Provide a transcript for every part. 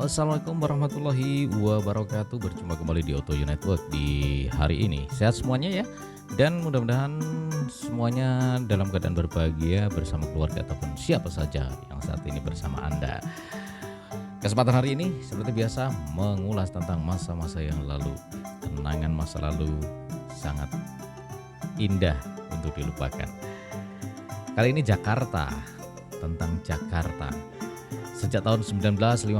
Assalamualaikum warahmatullahi wabarakatuh. Berjumpa kembali di Auto Network di hari ini. Sehat semuanya ya. Dan mudah-mudahan semuanya dalam keadaan berbahagia bersama keluarga ataupun siapa saja yang saat ini bersama Anda. Kesempatan hari ini seperti biasa mengulas tentang masa-masa yang lalu. Kenangan masa lalu sangat indah untuk dilupakan. Kali ini Jakarta, tentang Jakarta. Sejak tahun 1956,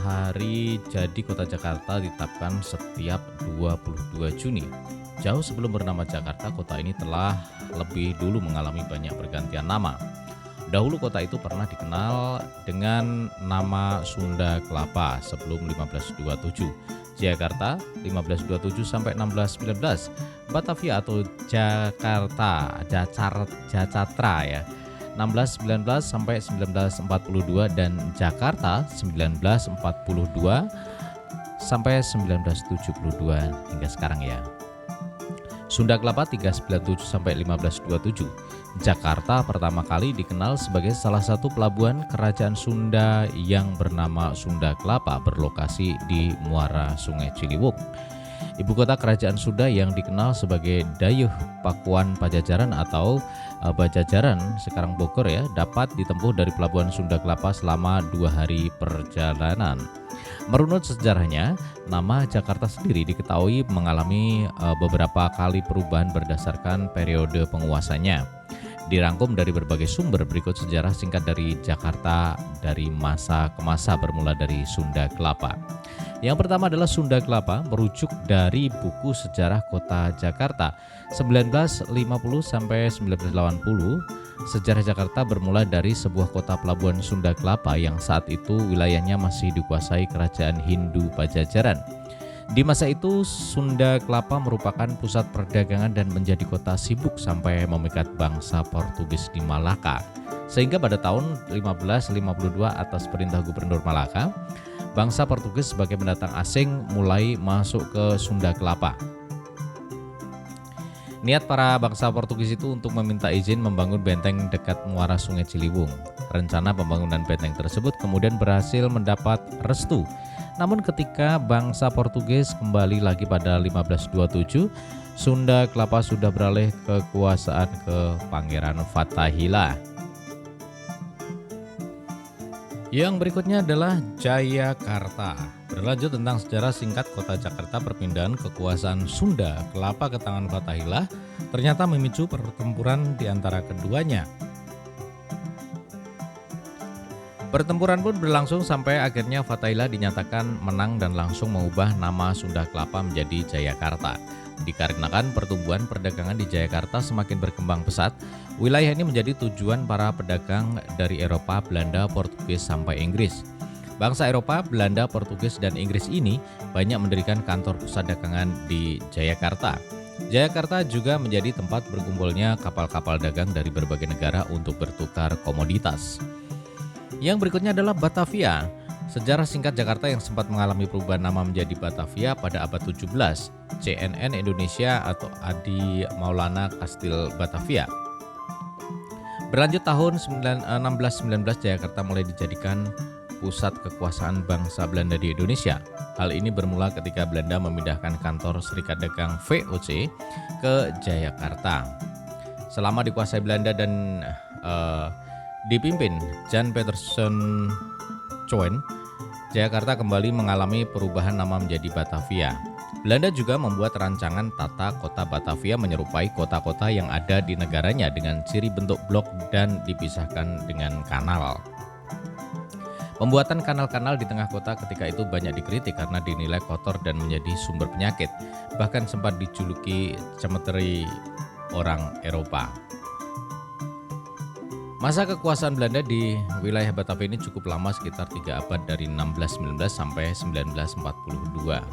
hari jadi kota Jakarta ditetapkan setiap 22 Juni. Jauh sebelum bernama Jakarta, kota ini telah lebih dulu mengalami banyak pergantian nama. Dahulu kota itu pernah dikenal dengan nama Sunda Kelapa sebelum 1527. Jakarta 1527 sampai 1619. Batavia atau Jakarta, Jacatra ya. 1619 sampai 1942 dan Jakarta 1942 sampai 1972 hingga sekarang ya. Sunda Kelapa 397 sampai 1527. Jakarta pertama kali dikenal sebagai salah satu pelabuhan kerajaan Sunda yang bernama Sunda Kelapa berlokasi di muara Sungai Ciliwung. Ibu kota kerajaan Sunda yang dikenal sebagai Dayuh Pakuan Pajajaran atau Bajajaran, sekarang Bogor ya, dapat ditempuh dari pelabuhan Sunda Kelapa selama 2 hari perjalanan. Merunut sejarahnya, nama Jakarta sendiri diketahui mengalami beberapa kali perubahan berdasarkan periode penguasanya. Dirangkum dari berbagai sumber, berikut sejarah singkat dari Jakarta dari masa ke masa bermula dari Sunda Kelapa. Yang pertama adalah Sunda Kelapa merujuk dari buku sejarah kota Jakarta 1950 sampai 1980. Sejarah Jakarta bermula dari sebuah kota pelabuhan Sunda Kelapa yang saat itu wilayahnya masih dikuasai kerajaan Hindu Pajajaran. Di masa itu Sunda Kelapa merupakan pusat perdagangan dan menjadi kota sibuk sampai memikat bangsa Portugis di Malaka. Sehingga pada tahun 1552 atas perintah Gubernur Malaka, bangsa Portugis sebagai pendatang asing mulai masuk ke Sunda Kelapa. Niat para bangsa Portugis itu untuk meminta izin membangun benteng dekat muara Sungai Ciliwung. Rencana pembangunan benteng tersebut kemudian berhasil mendapat restu. Namun ketika bangsa Portugis kembali lagi pada 1527, Sunda Kelapa sudah beralih kekuasaan ke Pangeran Fathahillah. Yang berikutnya adalah Jayakarta. Berlanjut tentang sejarah singkat kota Jakarta, perpindahan kekuasaan Sunda Kelapa ke tangan Fathahillah ternyata memicu pertempuran di antara keduanya. Pertempuran pun berlangsung sampai akhirnya Fathahillah dinyatakan menang dan langsung mengubah nama Sunda Kelapa menjadi Jayakarta. Dikarenakan pertumbuhan perdagangan di Jayakarta semakin berkembang pesat, wilayah ini menjadi tujuan para pedagang dari Eropa, Belanda, Portugis sampai Inggris. Bangsa Eropa, Belanda, Portugis, dan Inggris ini banyak mendirikan kantor pusat dagangan di Jayakarta. Jayakarta juga menjadi tempat berkumpulnya kapal-kapal dagang dari berbagai negara untuk bertukar komoditas. Yang berikutnya adalah Batavia. Sejarah singkat Jakarta yang sempat mengalami perubahan nama menjadi Batavia pada abad 17. CNN Indonesia atau Adi Maulana Kastil Batavia. Berlanjut tahun 1619 Jakarta mulai dijadikan pusat kekuasaan bangsa Belanda di Indonesia. Hal ini bermula ketika Belanda memindahkan kantor Serikat Dagang VOC ke Jayakarta. Selama dikuasai Belanda dan dipimpin Jan Peterson Coen, Jakarta kembali mengalami perubahan nama menjadi Batavia. Belanda juga membuat rancangan tata kota Batavia menyerupai kota-kota yang ada di negaranya dengan ciri bentuk blok dan dipisahkan dengan kanal. Pembuatan kanal-kanal di tengah kota ketika itu banyak dikritik karena dinilai kotor dan menjadi sumber penyakit. Bahkan sempat dijuluki cemeteri orang Eropa. Masa kekuasaan Belanda di wilayah Batavia ini cukup lama, sekitar 3 abad dari 1619 sampai 1942.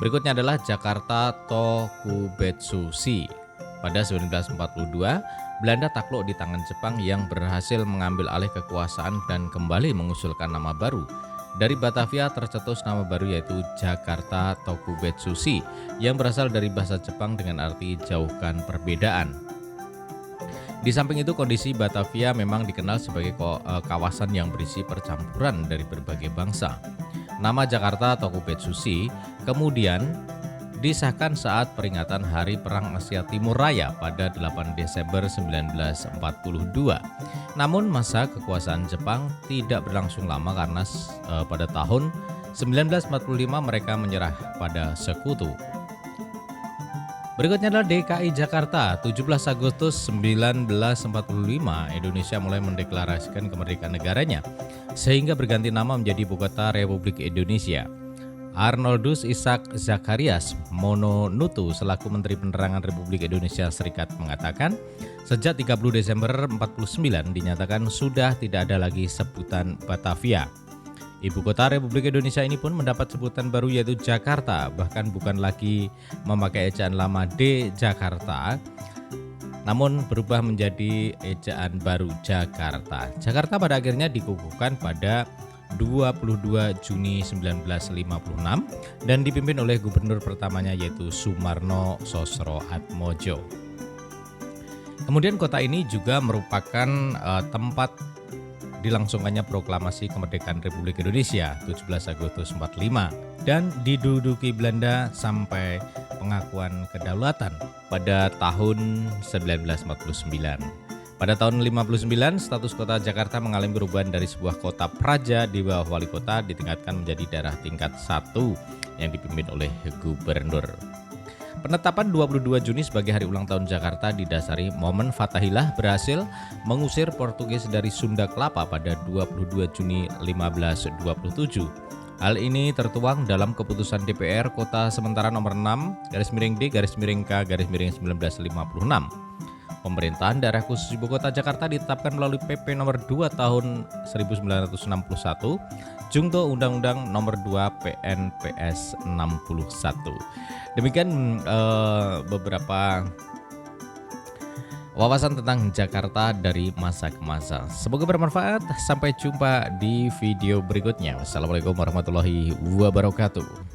Berikutnya adalah Jakarta Tokubetsushi. Pada 1942, Belanda takluk di tangan Jepang yang berhasil mengambil alih kekuasaan dan kembali mengusulkan nama baru. Dari Batavia tercetus nama baru yaitu Jakarta Tokubetsushi yang berasal dari bahasa Jepang dengan arti jauhkan perbedaan. Di samping itu, kondisi Batavia memang dikenal sebagai kawasan yang berisi percampuran dari berbagai bangsa. Nama Jakarta atau Kubet Susi kemudian disahkan saat peringatan Hari Perang Asia Timur Raya pada 8 Desember 1942. Namun masa kekuasaan Jepang tidak berlangsung lama karena pada tahun 1945 mereka menyerah pada sekutu. Berikutnya adalah DKI Jakarta. 17 Agustus 1945 Indonesia mulai mendeklarasikan kemerdekaan negaranya sehingga berganti nama menjadi Ibu Kota Republik Indonesia. Arnoldus Ishak Zacharias Mononutu selaku Menteri Penerangan Republik Indonesia Serikat mengatakan, sejak 30 Desember 49 dinyatakan sudah tidak ada lagi sebutan Batavia. Ibu Kota Republik Indonesia ini pun mendapat sebutan baru yaitu Jakarta, bahkan bukan lagi memakai ejaan lama D Jakarta, namun berubah menjadi ejaan baru Jakarta. Jakarta pada akhirnya dikukuhkan pada 22 Juni 1956 dan dipimpin oleh gubernur pertamanya yaitu Sumarno Sosro Atmojo. Kemudian kota ini juga merupakan tempat dilangsungkannya proklamasi kemerdekaan Republik Indonesia 17 Agustus 45 dan diduduki Belanda sampai pengakuan kedaulatan pada tahun 1949. Pada tahun 59, status kota Jakarta mengalami perubahan dari sebuah kota praja di bawah wali kota ditingkatkan menjadi daerah tingkat 1 yang dipimpin oleh gubernur. Penetapan 22 Juni sebagai hari ulang tahun Jakarta didasari momen Fathahillah berhasil mengusir Portugis dari Sunda Kelapa pada 22 Juni 1527. Hal ini tertuang dalam keputusan DPR Kota Sementara nomor 6/D/K/1956. Pemerintahan daerah khusus Ibu Kota Jakarta ditetapkan melalui PP nomor 2 tahun 1961, Junto Undang-Undang nomor 2 PNPS 61. Demikian beberapa wawasan tentang Jakarta dari masa ke masa. Semoga bermanfaat. Sampai jumpa di video berikutnya. Wassalamualaikum warahmatullahi wabarakatuh.